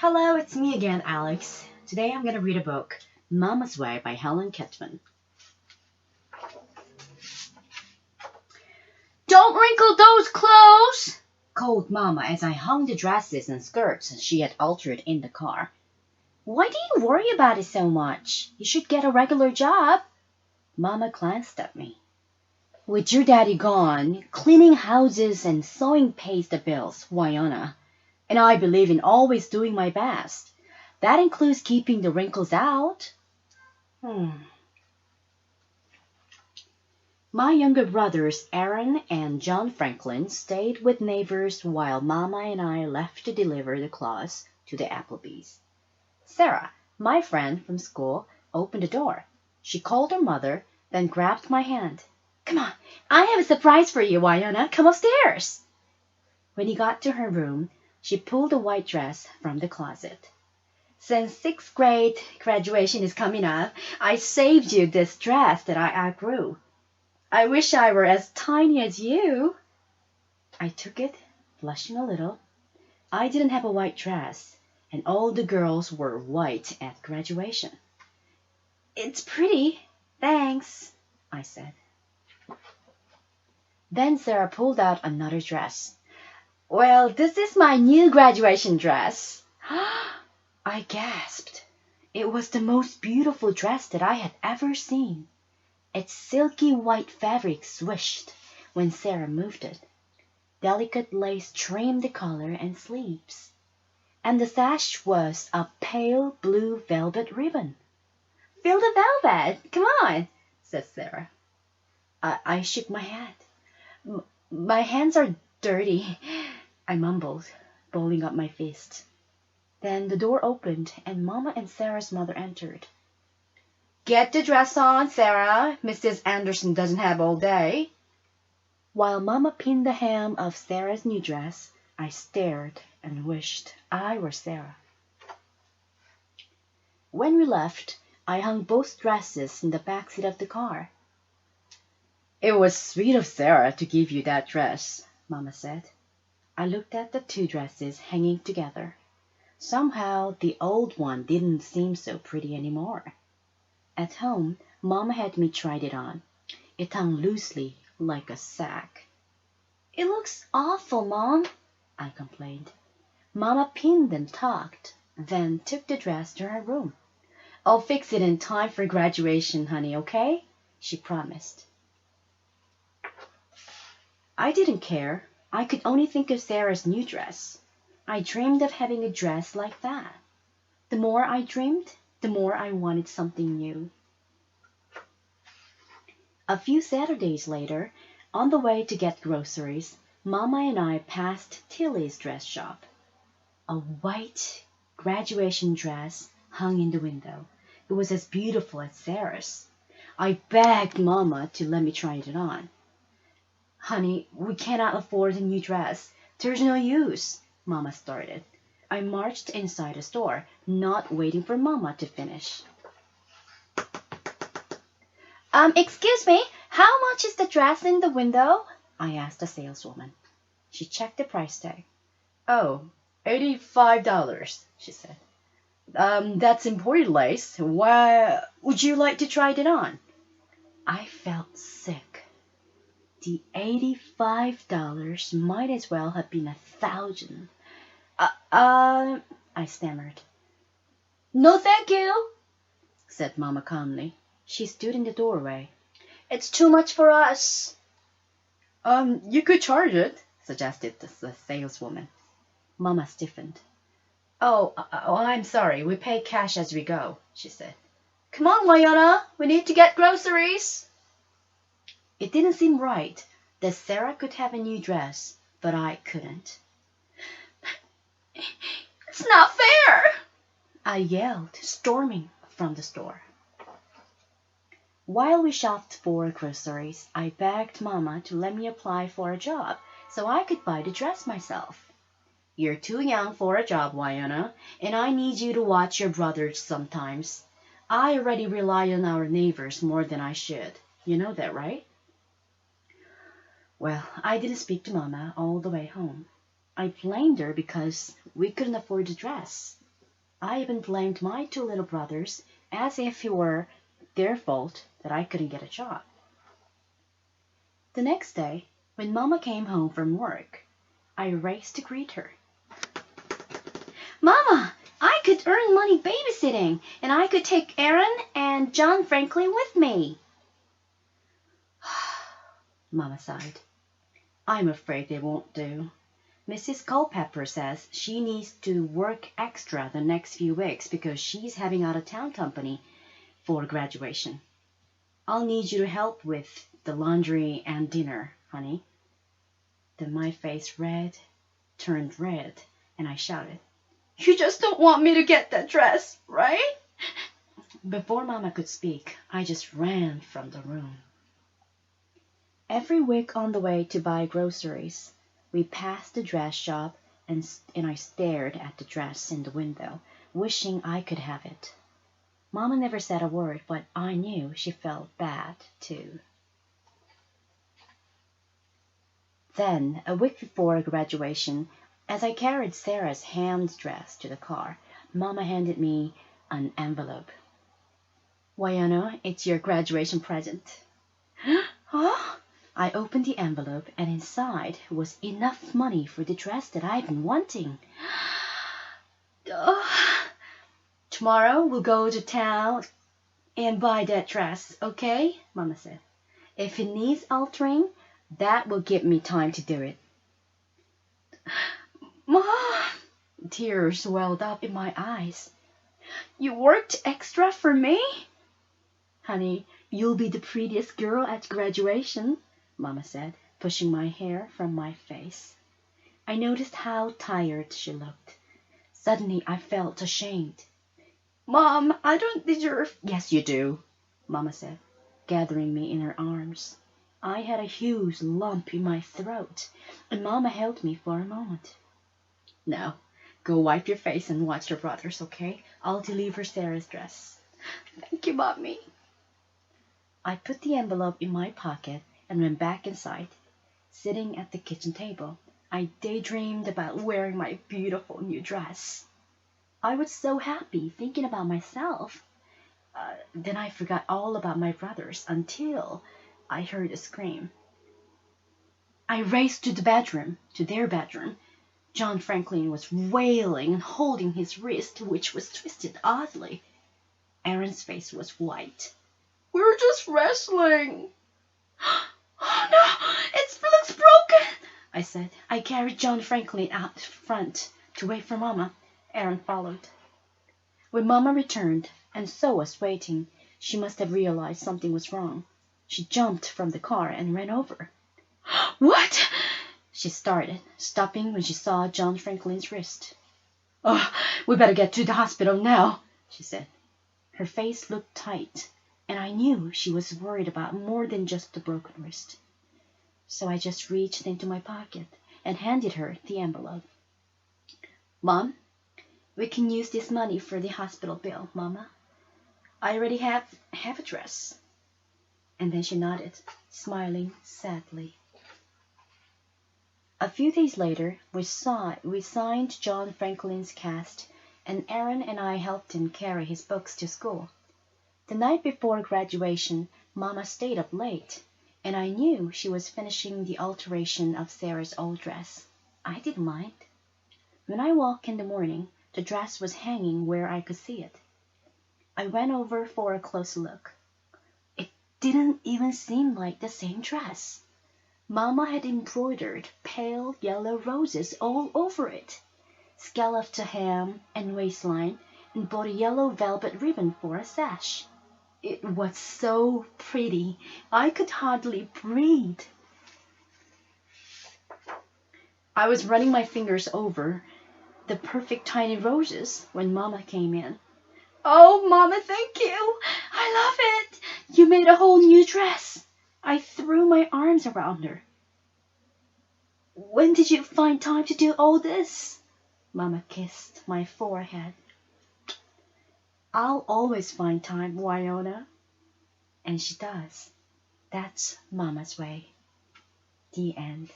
Hello, it's me again, Alex. Today I'm going to read a book, Mama's Way by Helen Ketteman. Don't wrinkle those clothes, called Mama as I hung the dresses and skirts she had altered in the car. Why do you worry about it so much? You should get a regular job. Mama glanced at me. With your daddy gone, cleaning houses and sewing pays the bills, Wynona. And I believe in always doing my best. That includes keeping the wrinkles out. My younger brothers Aaron and John Franklin stayed with neighbors while Mama and I left to deliver the clothes to the Applebee's. Sarah, my friend from school, opened the door. She called her mother, then grabbed my hand. Come on, I have a surprise for you, Wynona. Come upstairs. When he got to her room, she pulled a white dress from the closet. Since sixth grade graduation is coming up, I saved you this dress that I outgrew. I wish I were as tiny as you. I took it, blushing a little. I didn't have a white dress, and all the girls wore white at graduation. It's pretty, thanks, I said. Then Sarah pulled out another dress. Well, this is my new graduation dress. I gasped. It was the most beautiful dress that I had ever seen. Its silky white fabric swished when Sarah moved it. Delicate lace trimmed the collar and sleeves. And the sash was a pale blue velvet ribbon. Feel the velvet, come on, said Sarah. I shook my head. My hands are dirty, I mumbled, balling up my fist. Then the door opened and Mama and Sarah's mother entered. Get the dress on, Sarah. Mrs. Anderson doesn't have all day. While Mama pinned the hem of Sarah's new dress, I stared and wished I were Sarah. When we left, I hung both dresses in the back seat of the car. It was sweet of Sarah to give you that dress, Mama said. I looked at the two dresses hanging together. Somehow the old one didn't seem so pretty anymore. At home, Mama had me try it on. It hung loosely like a sack. It looks awful, Mom, I complained. Mama pinned and tucked, then took the dress to her room. I'll fix it in time for graduation, honey, okay? She promised. I didn't care. I could only think of Sarah's new dress. I dreamed of having a dress like that. The more I dreamed, the more I wanted something new. A few Saturdays later, on the way to get groceries, Mama and I passed Tilly's dress shop. A white graduation dress hung in the window. It was as beautiful as Sarah's. I begged Mama to let me try it on. Honey, we cannot afford a new dress. There's no use, Mama started. I marched inside the store, not waiting for Mama to finish. Excuse me, how much is the dress in the window? I asked the saleswoman. She checked the price tag. Oh, $85, she said. That's imported lace. Why, would you like to try it on? I felt sick. The $85 might as well have been $1,000. I stammered. No, thank you, said Mama calmly. She stood in the doorway. It's too much for us. You could charge it, suggested the saleswoman. Mama stiffened. Oh, I'm sorry. We pay cash as we go, she said. Come on, Wynona. We need to get groceries. It didn't seem right that Sarah could have a new dress, but I couldn't. It's not fair, I yelled, storming from the store. While we shopped for groceries, I begged Mama to let me apply for a job so I could buy the dress myself. You're too young for a job, Wynona, and I need you to watch your brothers sometimes. I already rely on our neighbors more than I should. You know that, right? Well, I didn't speak to Mama all the way home. I blamed her because we couldn't afford the dress. I even blamed my two little brothers as if it were their fault that I couldn't get a job. The next day, when Mama came home from work, I raced to greet her. Mama, I could earn money babysitting, and I could take Aaron and John Franklin with me. Mama sighed. I'm afraid they won't do. Mrs. Culpepper says she needs to work extra the next few weeks because she's having out-of-town company for graduation. I'll need you to help with the laundry and dinner, honey. Then my face turned red, and I shouted, You just don't want me to get that dress, right? Before Mama could speak, I just ran from the room. Every week on the way to buy groceries, we passed the dress shop, and I stared at the dress in the window, wishing I could have it. Mama never said a word, but I knew she felt bad, too. Then, a week before graduation, as I carried Sarah's hand dress to the car, Mama handed me an envelope. Wynona, it's your graduation present. Huh? I opened the envelope, and inside was enough money for the dress that I'd been wanting. Tomorrow we'll go to town and buy that dress, okay? Mama said. If it needs altering, that will give me time to do it. Mom! Tears welled up in my eyes. You worked extra for me? Honey, you'll be the prettiest girl at graduation, Mama said, pushing my hair from my face. I noticed how tired she looked. Suddenly I felt ashamed. Mom, I don't deserve... Yes, you do, Mama said, gathering me in her arms. I had a huge lump in my throat, and Mama held me for a moment. Now, go wipe your face and watch your brothers, okay? I'll deliver Sarah's dress. Thank you, Mommy. I put the envelope in my pocket and went back inside. Sitting at the kitchen table, I daydreamed about wearing my beautiful new dress. I was so happy thinking about myself. Then I forgot all about my brothers until I heard a scream. I raced to their bedroom. John Franklin was wailing and holding his wrist, which was twisted oddly. Aaron's face was white. We're just wrestling. Oh no, it looks broken, I said. I carried John Franklin out front to wait for Mama. Aaron followed. When Mama returned and saw us waiting, she must have realized something was wrong. She jumped from the car and ran over. What? She started, stopping when she saw John Franklin's wrist. Oh, we better get to the hospital now, she said. Her face looked tight, and I knew she was worried about more than just the broken wrist. So I just reached into my pocket and handed her the envelope. Mom, we can use this money for the hospital bill, Mama. I already have a dress. And then she nodded, smiling sadly. A few days later, we signed John Franklin's cast, and Aaron and I helped him carry his books to school. The night before graduation, Mama stayed up late, and I knew she was finishing the alteration of Sarah's old dress. I didn't mind. When I woke in the morning, the dress was hanging where I could see it. I went over for a close look. It didn't even seem like the same dress. Mama had embroidered pale yellow roses all over it, scalloped the hem and waistline, and bought a yellow velvet ribbon for a sash. It was so pretty, I could hardly breathe. I was running my fingers over the perfect tiny roses when Mama came in. Oh, Mama, thank you. I love it. You made a whole new dress. I threw my arms around her. When did you find time to do all this? Mama kissed my forehead. I'll always find time, Wynona. And she does. That's Mama's way. The end.